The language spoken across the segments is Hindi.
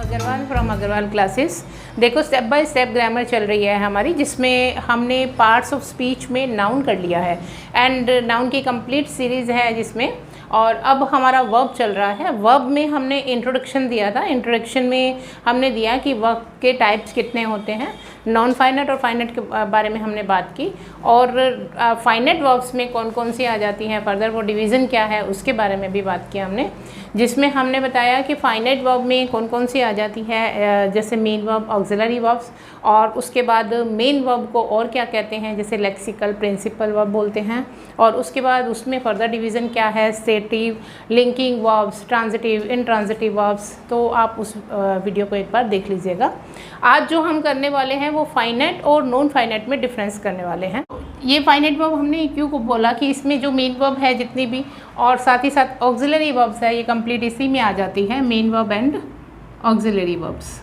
Agarwal from Agarwal classes. देखो स्टेप बाय स्टेप ग्रामर चल रही है हमारी, जिसमें हमने पार्ट्स ऑफ स्पीच में नाउन कर लिया है एंड नाउन की कंप्लीट सीरीज़ है जिसमें। और अब हमारा वर्ब चल रहा है। वर्ब में हमने इंट्रोडक्शन दिया था। इंट्रोडक्शन में हमने दिया कि वर्ब के टाइप्स कितने होते हैं, नॉन फाइनेट और फाइनेट के बारे में हमने बात की, और फाइनेट वर्ब्स में कौन कौन सी आ जाती हैं, फर्दर वो डिवीज़न क्या है उसके बारे में भी बात की हमने, जिसमें हमने बताया कि फाइनेट वर्ब में कौन कौन सी आ जाती है, जैसे मेन वर्ब, ऑक्सिलरी वर्ब्स, और उसके बाद मेन वर्ब को और क्या कहते हैं, जैसे लेक्सिकल, प्रिंसिपल वर्ब बोलते हैं, और उसके बाद उसमें फर्दर डिवीज़न क्या है, सेटिव, linking verbs, transitive, intransitive verbs. तो आप उस वीडियो को एक बार देख लीजिएगा। आज जो हम करने वाले हैं वो फाइनेट और नॉन फाइनेट में डिफरेंस करने वाले हैं। ये फाइनेट वर्ब हमने क्यों को बोला कि इसमें जो मेन वर्ब है जितनी भी, और साथ ही साथ ऑक्सिलरी वर्ब्स है, ये कंप्लीट इसी में आ जाती है, main verb and auxiliary verbs.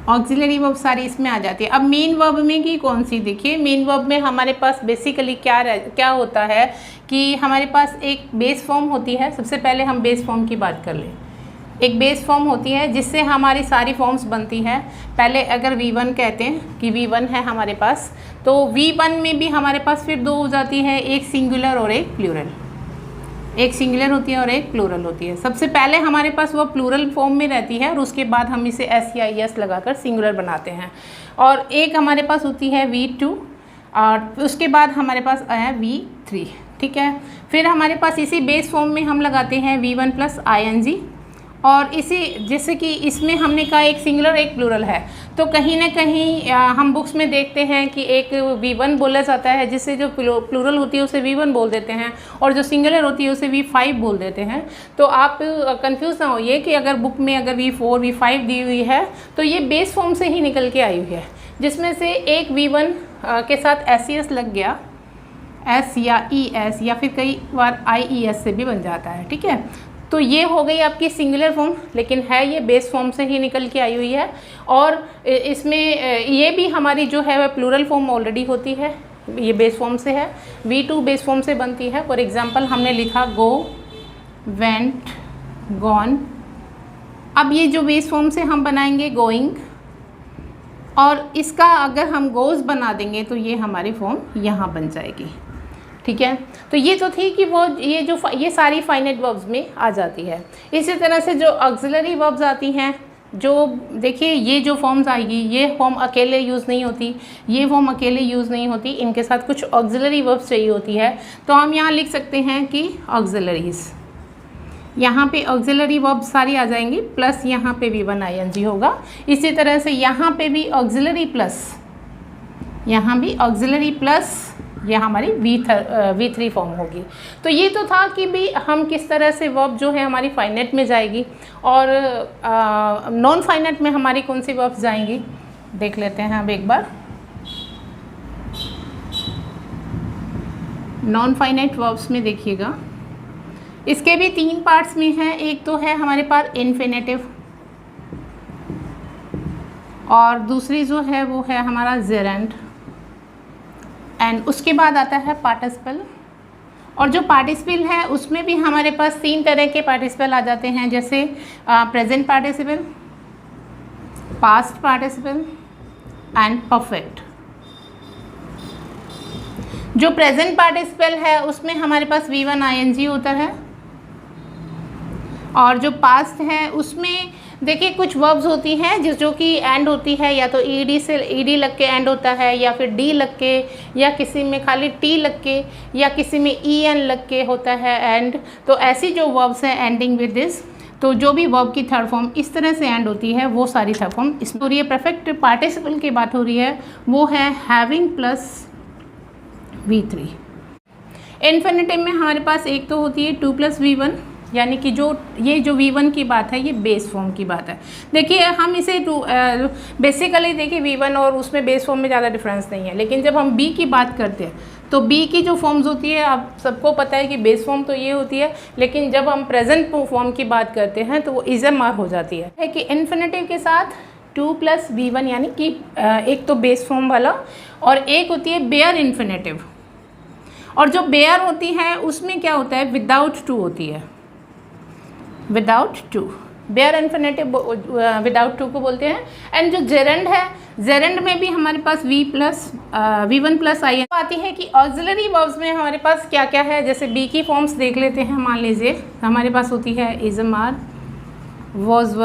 Auxiliary verb सारी इसमें आ जाती है। अब मेन वर्ब में की कौन सी, देखिए मेन वर्ब में हमारे पास बेसिकली क्या होता है कि हमारे पास एक बेस फॉर्म होती है। सबसे पहले हम बेस फॉर्म की बात कर लें। एक बेस फॉर्म होती है जिससे हमारी सारी फॉर्म्स बनती हैं। पहले अगर V1 कहते हैं कि V1 है हमारे पास, तो V1 में भी हमारे पास फिर दो हो जाती है, एक सिंगुलर और एक प्लूरल। एक सिंगुलर होती है और एक प्लूरल होती है। सबसे पहले हमारे पास वो प्लूरल फॉर्म में रहती है और उसके बाद हम इसे S या ES लगाकर सिंगुलर बनाते हैं। और एक हमारे पास होती है V2 और उसके बाद हमारे पास आया V3, ठीक है। फिर हमारे पास इसी बेस फॉर्म में हम लगाते हैं V1 प्लस ING, और इसी जैसे कि इसमें हमने कहा एक सिंगुलर एक प्लूरल है, तो कहीं ना कहीं हम बुक्स में देखते हैं कि एक V1 बोला जाता है, जिससे जो प्लूरल होती है उसे V1 बोल देते हैं, और जो सिंगुलर होती है उसे V5 बोल देते हैं। तो आप कंफ्यूज ना होइए कि अगर बुक में अगर V4 V5 दी हुई है तो ये बेस फॉर्म से ही निकल के आई हुई है, जिसमें से एक V1 के साथ SES लग गया, S या ES, या फिर कई बार IES से भी बन जाता है, ठीक है। तो ये हो गई आपकी सिंगुलर फॉर्म, लेकिन है ये बेस फॉर्म से ही निकल के आई हुई है। और इसमें ये भी हमारी जो है वह प्लूरल फॉर्म ऑलरेडी होती है, ये बेस फॉर्म से है। V2 बेस फॉर्म से बनती है। फॉर एग्जांपल हमने लिखा गो, वेंट, गॉन। अब ये जो बेस फॉर्म से हम बनाएंगे गोइंग, और इसका अगर हम गोज बना देंगे तो ये हमारी फॉर्म यहाँ बन जाएगी, ठीक है। तो ये तो थी कि वो ये सारी फाइनेट वर्ब्स में आ जाती है। इसी तरह से जो ऑक्सिलरी वर्ब्स आती हैं, जो देखिए ये जो फॉर्म्स आएगी, ये फॉर्म अकेले यूज़ नहीं होती, ये फॉर्म अकेले यूज़ नहीं होती, इनके साथ कुछ ऑक्सिलरी वर्ब्स चाहिए होती है। तो हम यहाँ लिख सकते हैं कि ऑक्सिलरीज, यहाँ पे ऑक्सिलरी वर्ब्स सारी आ जाएंगी, प्लस यहाँ पे V1 ING होगा। इसी तरह से यहाँ पे भी ऑक्सिलरी प्लस, यहाँ भी ऑक्सिलरी प्लस, यह हमारी V3 फॉर्म होगी। तो ये तो था कि भी हम किस तरह से वर्ब जो है हमारी फाइनेट में जाएगी और नॉन फाइनेट में हमारी कौन सी वर्ब्स जाएंगी, देख लेते हैं अब एक बार। नॉन फाइनेट वर्ब्स में देखिएगा, इसके भी 3 पार्ट्स में है। एक तो है हमारे पास इन्फिनेटिव, और दूसरी जो है वो है हमारा जेरेंट, एंड उसके बाद आता है पार्टिसिपल। और जो पार्टिसिपल है उसमें भी हमारे पास 3 तरह के पार्टिसिपल आ जाते हैं, जैसे present participle, past participle and perfect. जो प्रेजेंट पार्टिसिपल है उसमें हमारे पास V1 ING होता है, और जो पास्ट है उसमें देखिए कुछ वर्ब्स होती हैं जो कि एंड होती है, या तो ED से ED लग के एंड होता है, या फिर D लग के, या किसी में खाली T लग के, या किसी में EN लग के होता है एंड। तो ऐसी जो वर्ब्स हैं एंडिंग विद दिस, तो जो भी वर्ब की थर्ड फॉर्म इस तरह से एंड होती है वो सारी थर्ड फॉर्म इसमें हो रही है। परफेक्ट पार्टिसिपल की बात हो रही है, वो है हैविंग प्लस V3। इन्फिनेटिव में हमारे पास एक तो होती है 2 + V1, यानी कि जो V1 की बात है ये बेस फॉर्म की बात है। देखिए हम इसे बेसिकली देखिए V1 और उसमें बेस फॉर्म में ज़्यादा डिफरेंस नहीं है, लेकिन जब हम B की बात करते हैं तो B की जो फॉर्म्स होती है, आप सबको पता है कि बेस फॉर्म तो ये होती है, लेकिन जब हम प्रेजेंट फॉर्म की बात करते हैं तो वो इज़मआर हो जाती है कि इन्फिनेटिव के साथ 2 + V1, यानी कि एक तो बेस फॉर्म वाला, और एक होती है बेयर इन्फिनेटिव। और जो बेयर होती है उसमें क्या होता है, विदाउट 2 होती है। Without to, bare infinitive without to को बोलते हैं। एंड जो जेरेंड है, जेरेंड में भी हमारे पास V1 प्लस आई आती है कि ऑक्सिलरी वर्ब्स में हमारे पास क्या क्या है। जैसे बी की फॉर्म्स देख लेते हैं। मान लीजिए हमारे पास होती है इज़मार, वॉज,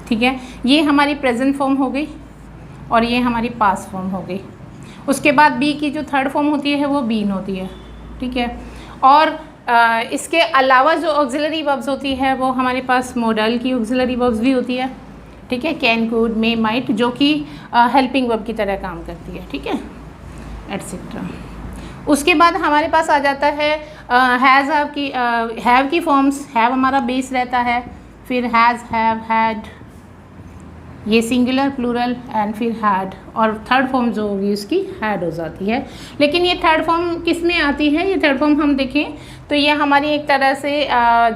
ठीक है, ये हमारी प्रेजेंट फॉर्म हो गई और ये हमारी पास्ट फॉर्म हो गई। उसके बाद बी की जो थर्ड फॉर्म होती है वो बीन होती है, ठीक है। और इसके अलावा जो ऑक्सिलरी वर्ब्स होती है वो हमारे पास मॉडल की ऑक्सिलरी वर्ब्स भी होती है, ठीक है, कैन, कुड, मे, माइट, जो कि हेल्पिंग वर्ब की तरह काम करती है, ठीक है, एटसेट्रा। उसके बाद हमारे पास आ जाता है हैव की फॉर्म्स। हैव हमारा बेस रहता है, फिर हैज़, हैव, हैड, ये सिंगुलर, प्लूरल एंड फिर हैड, और थर्ड फॉर्म जो होगी उसकी हैड हो जाती है। लेकिन ये थर्ड फॉर्म किस में आती है? ये थर्ड फॉर्म हम देखें तो ये हमारी एक तरह से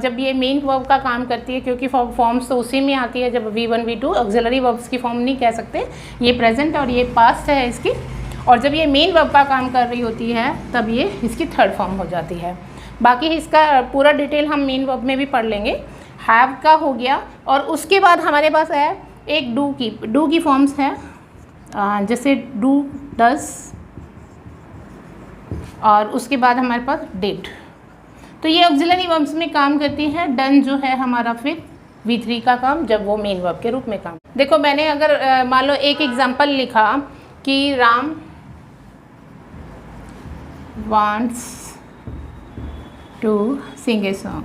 जब ये मेन वर्ब का काम करती है, क्योंकि फॉर्म्स तो उसी में आती है जब V1 V2 ऑक्सिलरी वर्ब्स की फॉर्म नहीं कह सकते, ये प्रेजेंट और ये पास्ट है इसकी, और जब ये मेन वर्ब का काम कर रही होती है तब ये इसकी थर्ड फॉर्म हो जाती है। बाकी इसका पूरा डिटेल हम मेन वर्ब में भी पढ़ लेंगे। हैव का हो गया, और उसके बाद हमारे पास है एक डू की फॉर्म्स है, जैसे डू, डस, और उसके बाद हमारे पास डिड। तो ये ऑक्सिलरी वर्ब्स में काम करती है। डन जो है हमारा फिर V3 का काम, जब वो मेन वर्ब के रूप में काम। देखो मैंने अगर मान लो एक एग्जांपल लिखा कि Ram wants to sing a song,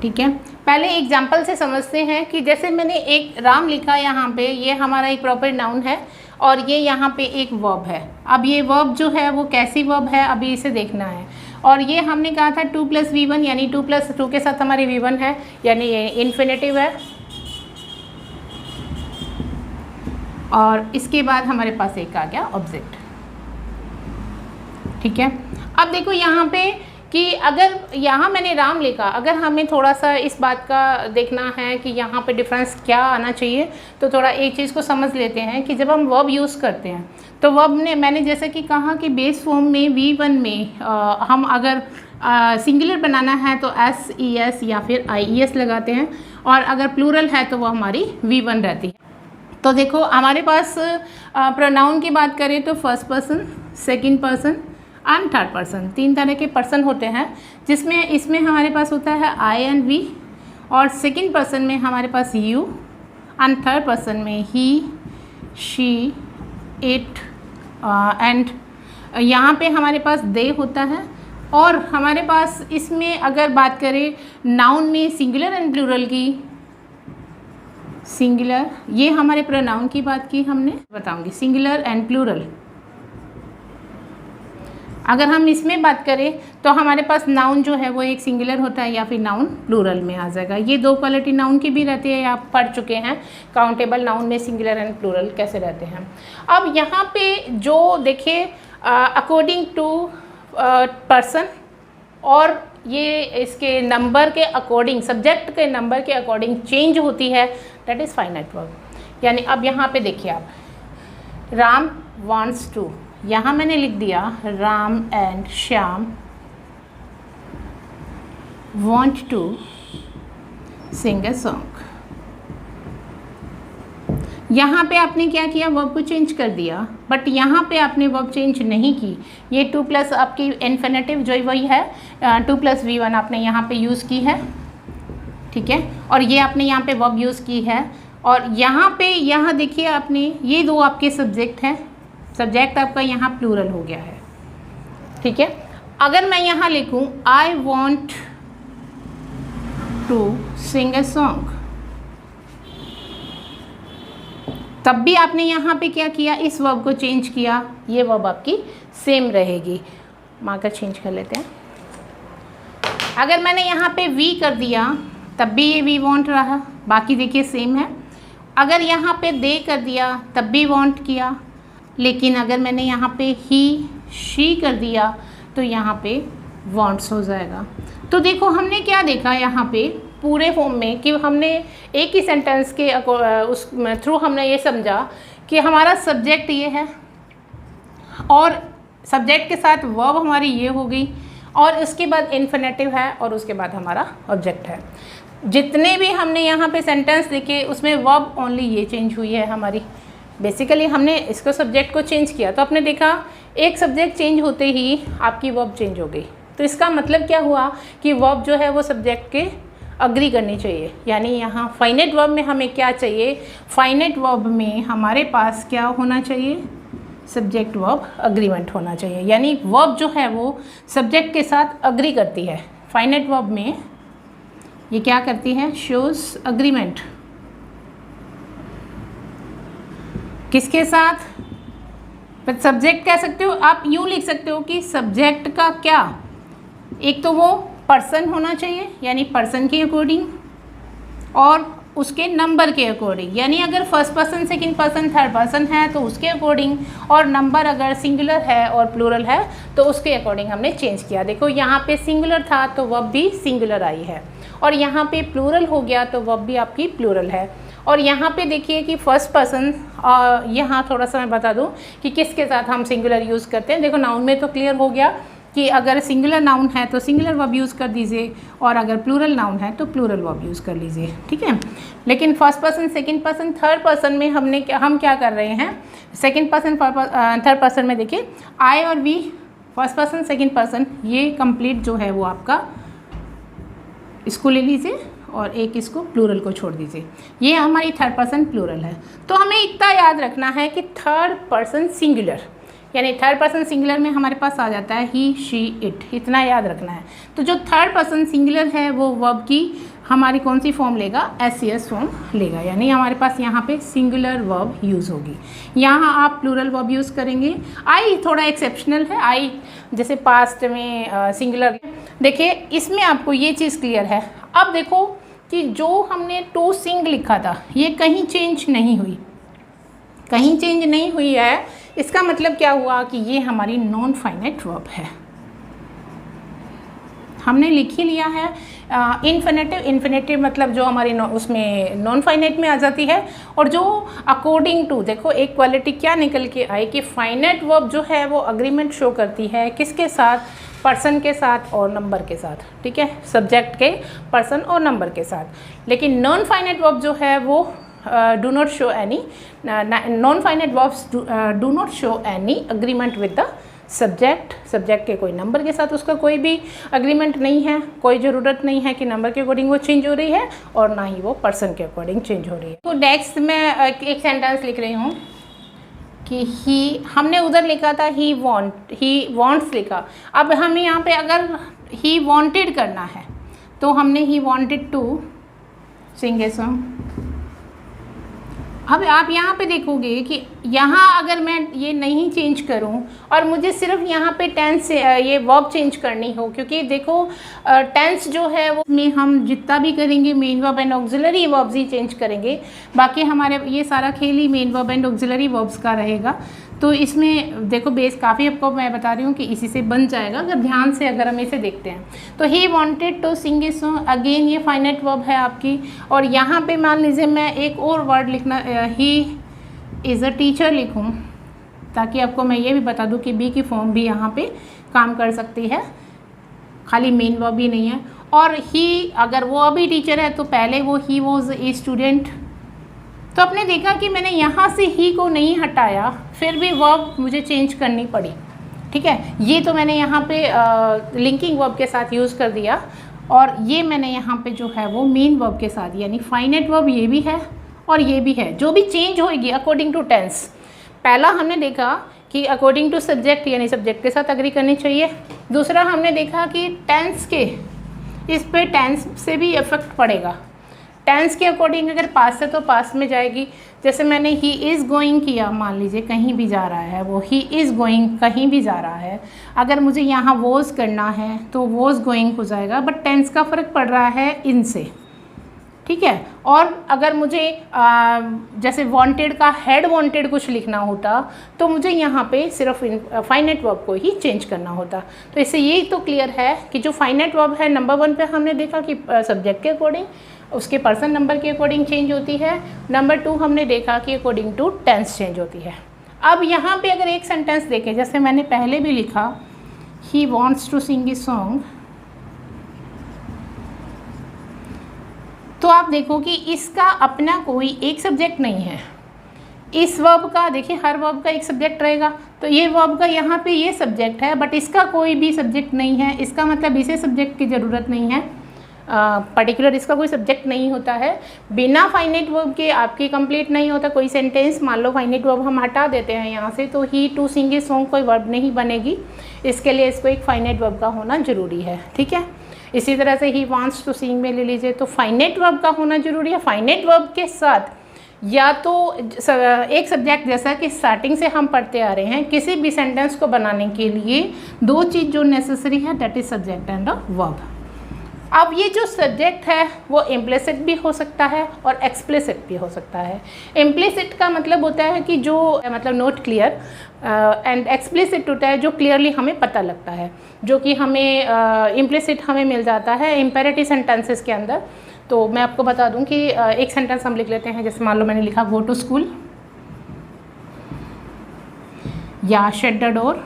ठीक है। पहले एग्जाम्पल से समझते हैं कि जैसे मैंने एक राम लिखा यहाँ पे, ये हमारा एक प्रॉपर नाउन है और ये यहाँ पे एक वर्ब है। अब ये वर्ब जो है वो कैसी वर्ब है अभी इसे देखना है। और ये हमने कहा था 2 + V1, यानी 2 + 2 के साथ हमारी V1 है, यानी ये इन्फिनेटिव है। और इसके बाद हमारे पास एक आ गया ऑब्जेक्ट, ठीक है। अब देखो यहाँ पे कि अगर यहाँ मैंने राम लिखा, अगर हमें थोड़ा सा इस बात का देखना है कि यहाँ पे डिफरेंस क्या आना चाहिए, तो थोड़ा एक चीज़ को समझ लेते हैं कि जब हम वर्ब यूज़ करते हैं तो वर्ब ने मैंने जैसे कि कहा कि बेस फॉर्म में V1 में हम अगर सिंगुलर बनाना है तो SES या फिर IES लगाते हैं, और अगर प्लूरल है तो वो हमारी V1 रहती है। तो देखो हमारे पास प्रोनाउन की बात करें तो first person, second person and third person, 3 तरह के पर्सन होते हैं, जिसमें इसमें हमारे पास होता है I एंड V, और सेकंड पर्सन में हमारे पास you, एंड थर्ड पर्सन में he, she, it, एंड यहाँ पे हमारे पास they होता है। और हमारे पास इसमें अगर बात करें नाउन में सिंगुलर एंड प्लूरल की, सिंगुलर, ये हमारे प्रोनाउन की बात की हमने, बताऊंगी सिंगुलर एंड प्लूरल। अगर हम इसमें बात करें तो हमारे पास नाउन जो है वो एक सिंगुलर होता है या फिर नाउन प्लूरल में आ जाएगा। ये 2 क्वालिटी नाउन की भी रहती है, आप पढ़ चुके हैं काउंटेबल नाउन में सिंगुलर एंड प्लूरल कैसे रहते हैं। अब यहाँ पे जो देखिए अकॉर्डिंग टू पर्सन, और ये इसके नंबर के अकॉर्डिंग, सब्जेक्ट के नंबर के अकॉर्डिंग चेंज होती है, दैट इज़ फाइनाइट वर्ब। यानी अब यहाँ पे देखिए आप, राम वांट्स टू, यहाँ मैंने लिख दिया Ram and Shyam want to sing a song. यहाँ पे आपने क्या किया, वर्ब को चेंज कर दिया, बट यहाँ पे आपने वर्ब चेंज नहीं की। ये 2 + आपकी इन्फिनेटिव जो वही है 2 + V1 आपने यहाँ पे यूज़ की है, ठीक है, और ये आपने यहाँ पे वर्ब यूज़ की है। और यहाँ पे यहाँ देखिए आपने ये 2 आपके सब्जेक्ट हैं, सब्जेक्ट आपका यहाँ प्लूरल हो गया है, ठीक है। अगर मैं यहाँ लिखूँ I want to sing a song, तब भी आपने यहाँ पे क्या किया, इस वर्ब को चेंज किया, ये वर्ब आपकी सेम रहेगी। मार्कर चेंज कर लेते हैं। अगर मैंने यहाँ पे वी कर दिया तब भी ये वी वॉन्ट रहा, बाकी देखिए सेम है। अगर यहाँ पे दे कर दिया तब भी वॉन्ट किया, लेकिन अगर मैंने यहाँ पे ही शी कर दिया तो यहाँ पे वॉन्ट्स हो जाएगा। तो देखो हमने क्या देखा यहाँ पे पूरे फॉर्म में कि हमने एक ही सेंटेंस के उस थ्रू हमने ये समझा कि हमारा सब्जेक्ट ये है और सब्जेक्ट के साथ वर्ब हमारी ये हो गई, और उसके बाद इन्फिनेटिव है, और उसके बाद हमारा ऑब्जेक्ट है। जितने भी हमने यहाँ पे सेंटेंस लिखे उसमें वर्ब ओनली ये चेंज हुई है हमारी। बेसिकली हमने इसको सब्जेक्ट को चेंज किया, तो आपने देखा एक सब्जेक्ट चेंज होते ही आपकी वर्ब चेंज हो गई। तो इसका मतलब क्या हुआ कि वर्ब जो है वो सब्जेक्ट के अग्री करनी चाहिए। यानी यहाँ फाइनाइट वर्ब में हमें क्या चाहिए, फाइनाइट वर्ब में हमारे पास क्या होना चाहिए, सब्जेक्ट वर्ब अग्रीमेंट होना चाहिए। यानी वर्ब जो है वो सब्जेक्ट के साथ अग्री करती है। फाइनाइट वर्ब में ये क्या करती है, शोज अग्रीमेंट किसके साथ, पर सब्जेक्ट कह सकते हो आप, यूँ लिख सकते हो कि सब्जेक्ट का क्या, एक तो वो पर्सन होना चाहिए यानी पर्सन के अकॉर्डिंग, और उसके नंबर के अकॉर्डिंग। यानी अगर first person, second person, third person है तो उसके अकॉर्डिंग, और नंबर अगर सिंगुलर है और प्लूरल है तो उसके अकॉर्डिंग हमने चेंज किया। देखो यहाँ पे सिंगुलर था तो वर्ब भी सिंगुलर आई है, और यहाँ पे प्लूरल हो गया तो वर्ब भी आपकी प्लूरल है। और यहाँ पे देखिए कि फर्स्ट पर्सन, यहाँ थोड़ा सा मैं बता दूँ कि किसके साथ हम सिंगुलर यूज़ करते हैं। देखो नाउन में तो क्लियर हो गया कि अगर सिंगुलर नाउन है तो सिंगुलर वर्ब यूज़ कर दीजिए, और अगर प्लूरल नाउन है तो प्लूरल वर्ब यूज़ कर लीजिए, ठीक है। लेकिन first person, second person, third person में हम क्या कर रहे हैं, सेकंड पर्सन, थर्ड पर्सन में देखिए आई और we, first person, second person, ये कंप्लीट जो है वो आपका इसको ले लीजिए और एक इसको प्लूरल को छोड़ दीजिए। ये हमारी थर्ड पर्सन प्लूरल है। तो हमें इतना याद रखना है कि थर्ड पर्सन सिंगुलर, यानी थर्ड पर्सन सिंगुलर में हमारे पास आ जाता है ही, शी, इट, इतना याद रखना है। तो जो थर्ड पर्सन सिंगुलर है वो वर्ब की हमारी कौन सी फॉर्म लेगा, एस फॉर्म लेगा। यानी हमारे पास यहाँ पे सिंगुलर वर्ब यूज़ होगी। यहाँ आप प्लूरल वर्ब यूज़ करेंगे। आई थोड़ा एक्सेप्शनल है, आई जैसे पास्ट में सिंगुलर। देखिए इसमें आपको ये चीज़ क्लियर है। अब देखो कि जो हमने टू सिंग लिखा था ये कहीं चेंज नहीं हुई, कहीं चेंज नहीं हुई है। इसका मतलब क्या हुआ कि ये हमारी नॉन फाइनाइट वर्ब है। हमने लिख ही लिया है। इन्फिनेटिव, इन्फिनेटिव मतलब जो हमारी उसमें नॉन फाइनाइट में आ जाती है। और जो अकॉर्डिंग टू, देखो एक क्वालिटी क्या निकल के आई कि फाइनाइट वर्ब जो है वो अग्रीमेंट शो करती है किसके साथ, पर्सन के साथ और नंबर के साथ, ठीक है, सब्जेक्ट के, पर्सन और नंबर के साथ। लेकिन नॉन फाइनाइट वर्ब जो है वो do not show any, non finite verbs do not show any agreement with the subject. Subject के कोई नंबर के साथ उसका कोई भी अग्रीमेंट नहीं है, कोई ज़रूरत नहीं है कि नंबर के अकॉर्डिंग वो चेंज हो रही है, और ना ही वो पर्सन के अकॉर्डिंग चेंज हो रही है। तो नेक्स्ट मैं एक सेंटेंस लिख रही हूँ कि ही, हमने उधर लिखा था ही वॉन्ट्स लिखा। अब हमें यहाँ पे अगर ही वॉन्टेड करना है तो हमने he wanted to sing a song. अब आप यहाँ पे देखोगे कि यहाँ अगर मैं ये नहीं चेंज करूँ और मुझे सिर्फ यहाँ पे टेंस से ये वर्ब चेंज करनी हो, क्योंकि देखो टेंस जो है वो में हम जितना भी करेंगे main verb and auxiliary verbs ही चेंज करेंगे। बाकी हमारे ये सारा खेल ही main verb and auxiliary verbs का रहेगा। तो इसमें देखो बेस काफ़ी आपको मैं बता रही हूँ कि इसी से बन जाएगा अगर ध्यान से अगर हम इसे देखते हैं। तो he wanted to sing a song, again ये फाइनाइट वर्ब है आपकी। और यहाँ पे मान लीजिए मैं एक और वर्ड लिखना, ही इज़ अ टीचर लिखूँ, ताकि आपको मैं ये भी बता दूँ कि बी की फॉर्म भी यहाँ पे काम कर सकती है, खाली मेन वर्ब ही नहीं है। और ही अगर वो अभी टीचर है तो पहले वो ही वॉज ए स्टूडेंट। तो आपने देखा कि मैंने यहाँ से ही को नहीं हटाया, फिर भी वर्ब मुझे चेंज करनी पड़ी, ठीक है। ये तो मैंने यहाँ पे लिंकिंग वर्ब के साथ यूज़ कर दिया, और ये मैंने यहाँ पे जो है वो मेन वर्ब के साथ, यानी फाइनाइट वर्ब ये भी है और ये भी है, जो भी चेंज होएगी अकॉर्डिंग टू टेंस। पहला हमने देखा कि अकॉर्डिंग टू सब्जेक्ट, यानी सब्जेक्ट के साथ अग्री करनी चाहिए। दूसरा हमने देखा कि टेंस के, इस पे टेंस से भी इफेक्ट पड़ेगा। टेंस के अकॉर्डिंग अगर पास है तो पास में जाएगी। जैसे मैंने ही इज़ गोइंग किया, मान लीजिए कहीं भी जा रहा है वो, ही इज़ गोइंग कहीं भी जा रहा है। अगर मुझे यहाँ वॉज करना है तो वॉज गोइंग हो जाएगा, बट टेंस का फ़र्क पड़ रहा है इनसे, ठीक है। और अगर मुझे जैसे वांटेड का हैड वांटेड कुछ लिखना होता तो मुझे यहाँ पे सिर्फ फाइनाइट वर्ब को ही चेंज करना होता। तो इससे ये तो क्लियर है कि जो फाइनाइट वर्ब है नंबर 1 पे हमने देखा कि सब्जेक्ट के अकॉर्डिंग, उसके पर्सन नंबर के अकॉर्डिंग चेंज होती है। नंबर 2 हमने देखा कि अकॉर्डिंग टू टेंस चेंज होती है। अब यहाँ पे अगर एक सेंटेंस देखें, जैसे मैंने पहले भी लिखा, he wants to sing a song, तो आप देखो कि इसका अपना कोई एक सब्जेक्ट नहीं है। इस वर्ब का देखिए, हर वर्ब का एक सब्जेक्ट रहेगा, तो ये वर्ब का यहाँ पे ये सब्जेक्ट है, बट इसका कोई भी सब्जेक्ट नहीं है। इसका मतलब इसे सब्जेक्ट की ज़रूरत नहीं है, पर्टिकुलर इसका कोई सब्जेक्ट नहीं होता है। बिना फाइनाइट वर्ब के आपकी कंप्लीट नहीं होता कोई सेंटेंस। मान लो फाइनाइट वर्ब हम हटा देते हैं यहाँ से, तो ही टू सिंग ए सॉन्ग कोई वर्ब नहीं बनेगी। इसके लिए इसको एक फाइनाइट वर्ब का होना ज़रूरी है, ठीक है। इसी तरह से ही वांट्स टू सिंग में ले लीजिए, तो फाइनाइट वर्ब का होना ज़रूरी है। फाइनाइट वर्ब के साथ या तो एक सब्जेक्ट, जैसा कि स्टार्टिंग से हम पढ़ते आ रहे हैं, किसी भी सेंटेंस को बनाने के लिए दो चीज़ जो नेसेसरी है, that is subject and verb. अब ये जो सब्जेक्ट है वो इम्प्लिसिट भी हो सकता है और एक्सप्लिसिट भी हो सकता है। इम्प्लिसिट का मतलब होता है कि जो मतलब नॉट क्लियर, एंड एक्सप्लिसिट होता है जो क्लियरली हमें पता लगता है, जो कि हमें इम्प्लिसिट हमें मिल जाता है इम्पेरेटिव सेंटेंसेस के अंदर। तो मैं आपको बता दूं कि एक सेंटेंस हम लिख लेते हैं, जैसे मान लो मैंने लिखा गो टू स्कूल या शट द डोर।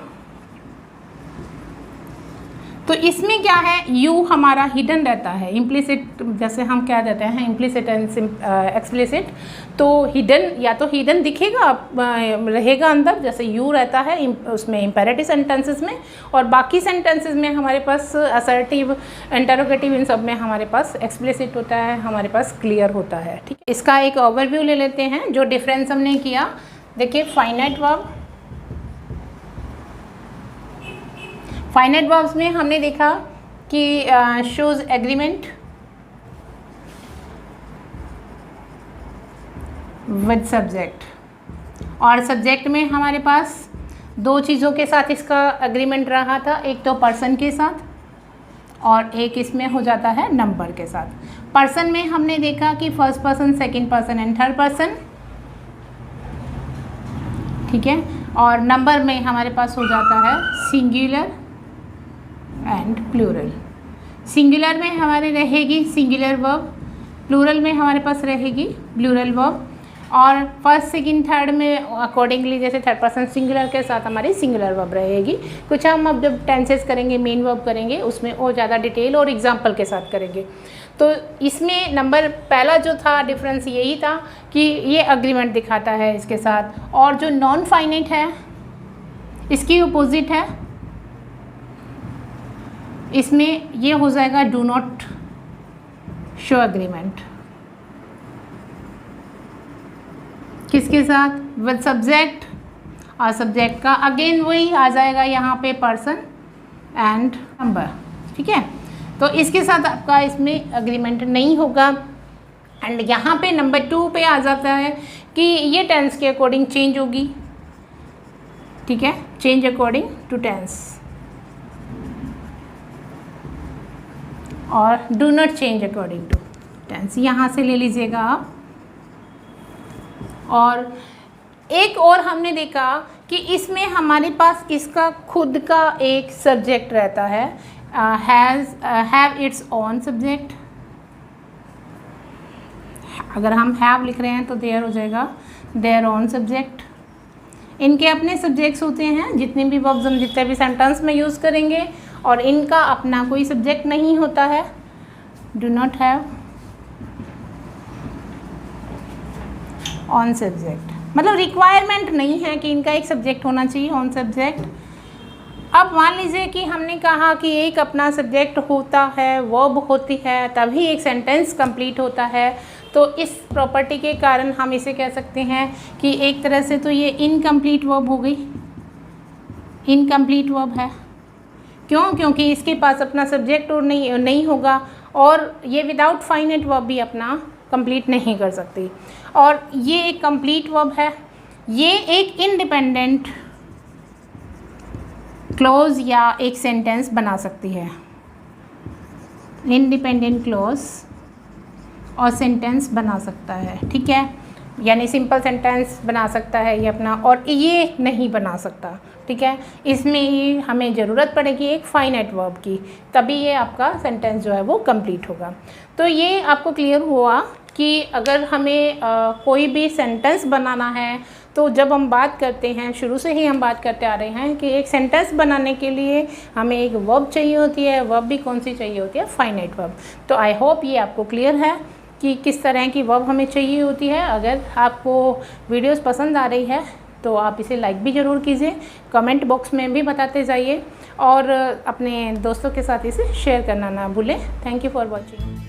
तो इसमें क्या है, यू हमारा हिडन रहता है। इम्प्लिसिट जैसे हम क्या देते हैं, इम्प्लिसिट एंड एक्सप्लिसिट, तो हिडन या तो हिडन दिखेगा रहेगा अंदर, जैसे यू रहता है उसमें इम्पेरेटिव सेंटेंसेस में, और बाकी सेंटेंसेस में हमारे पास असर्टिव, इंटरोगेटिव, इन सब में हमारे पास एक्सप्लिसिट होता है, हमारे पास क्लियर होता है, ठीक है। इसका एक ओवरव्यू ले लेते हैं, जो डिफरेंस हमने किया। देखिए फाइनाइट वर्ब, फाइनाइट वर्ब्स में हमने देखा कि शोज एग्रीमेंट विद सब्जेक्ट, और सब्जेक्ट में हमारे पास दो चीज़ों के साथ इसका एग्रीमेंट रहा था, एक तो पर्सन के साथ और एक इसमें हो जाता है नंबर के साथ। पर्सन में हमने देखा कि first person, second person and third person, ठीक है। और नंबर में हमारे पास हो जाता है सिंगुलर एंड प्लूरल। सिंगुलर में हमारे रहेगी सिंगुलर वर्ब, प्लूरल में हमारे पास रहेगी प्लूरल वर्ब, और फर्स्ट सेकंड थर्ड में अकॉर्डिंगली जैसे थर्ड पर्सन सिंगुलर के साथ हमारी सिंगुलर वर्ब रहेगी। कुछ हम अब जब टेंसेस करेंगे, मेन वर्ब करेंगे, उसमें और ज़्यादा डिटेल और एग्जांपल के साथ करेंगे। तो इसमें नंबर पहला जो था डिफरेंस यही था कि ये अग्रीमेंट दिखाता है इसके साथ, और जो नॉन फाइनाइट है इसकी अपोजिट है, इसमें ये हो जाएगा डू नॉट शो एग्रीमेंट। किसके साथ, विद सब्जेक्ट, और सब्जेक्ट का अगेन वही आ जाएगा यहाँ पे पर्सन एंड नंबर, ठीक है। तो इसके साथ आपका इसमें एग्रीमेंट नहीं होगा। एंड यहाँ पे नंबर 2 पे आ जाता है कि ये टेंस के अकॉर्डिंग चेंज होगी, ठीक है, चेंज अकॉर्डिंग टू टेंस, और do not change according to tense, यहाँ से ले लीजिएगा आप। और एक और हमने देखा कि इसमें हमारे पास इसका खुद का एक सब्जेक्ट रहता है, हैव इट्स ओन सब्जेक्ट। अगर हम हैव लिख रहे हैं तो देयर हो जाएगा देयर ओन सब्जेक्ट। इनके अपने सब्जेक्ट्स होते हैं, जितने भी वर्ब्स हम जितने भी सेंटेंस में यूज़ करेंगे, और इनका अपना कोई सब्जेक्ट नहीं होता है। Do not have on subject, मतलब रिक्वायरमेंट नहीं है कि इनका एक सब्जेक्ट होना चाहिए, ऑन सब्जेक्ट। अब मान लीजिए कि हमने कहा कि एक अपना सब्जेक्ट होता है, वर्ब होती है, तभी एक सेंटेंस कंप्लीट होता है। तो इस प्रॉपर्टी के कारण हम इसे कह सकते हैं कि एक तरह से तो ये इनकम्प्लीट वर्ब हो गई, इनकम्प्लीट वर्ब है। क्यों? क्योंकि इसके पास अपना सब्जेक्ट और नहीं होगा, और ये विदाउट फाइनाइट वर्ब भी अपना कंप्लीट नहीं कर सकती। और ये एक कंप्लीट वर्ब है, ये एक इंडिपेंडेंट क्लॉज या एक सेंटेंस बना सकती है, इंडिपेंडेंट क्लॉज और सेंटेंस बना सकता है, ठीक है। यानी सिंपल सेंटेंस बना सकता है ये अपना, और ये नहीं बना सकता, ठीक है। इसमें ये हमें ज़रूरत पड़ेगी एक फाइनाइट वर्ब की, तभी ये आपका सेंटेंस जो है वो कंप्लीट होगा। तो ये आपको क्लियर हुआ कि अगर हमें कोई भी सेंटेंस बनाना है तो जब हम बात करते हैं, शुरू से ही हम बात करते आ रहे हैं कि एक सेंटेंस बनाने के लिए हमें एक वर्ब चाहिए होती है। वर्ब भी कौन सी चाहिए होती है? Finite verb. तो आई होप ये आपको क्लियर है कि किस तरह की वर्ब हमें चाहिए होती है। अगर आपको वीडियोस पसंद आ रही है तो आप इसे लाइक भी ज़रूर कीजिए, कमेंट बॉक्स में भी बताते जाइए और अपने दोस्तों के साथ इसे शेयर करना ना भूलें। Thank you for watching.